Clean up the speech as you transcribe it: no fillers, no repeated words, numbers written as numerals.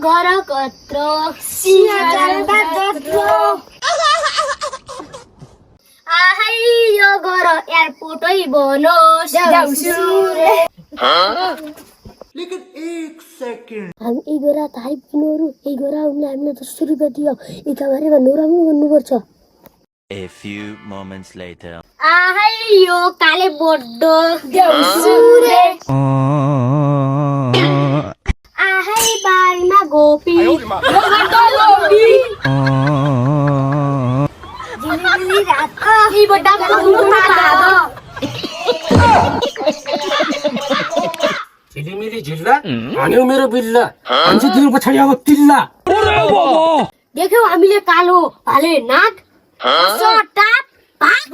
घर कत्रो सिंहका जत्रो आहै यो घर एयरपोर्टै बनोस् जाउँछु रे लेकिन एक सेकंड हम এই गोरा ताई पिनोरु এই गोरा उनले हामीले 10 रुपैयाँ दियो इका बारेमा नराम्रो गर्नुपर्छ A few moments later. आहै यो काले बड्डो जाउँछु रे आहै बारीमा गोपी यो बड्डो गोपी जिलिबिली रात ई बड्डा गोपी मादा झिलिमिली झिल्ला हान्यो मेरो बिल्ला हान्छ दिनु पछाडि अब तिल्ला देख्यौ हामीले कालो भाले नाग सटाप भाग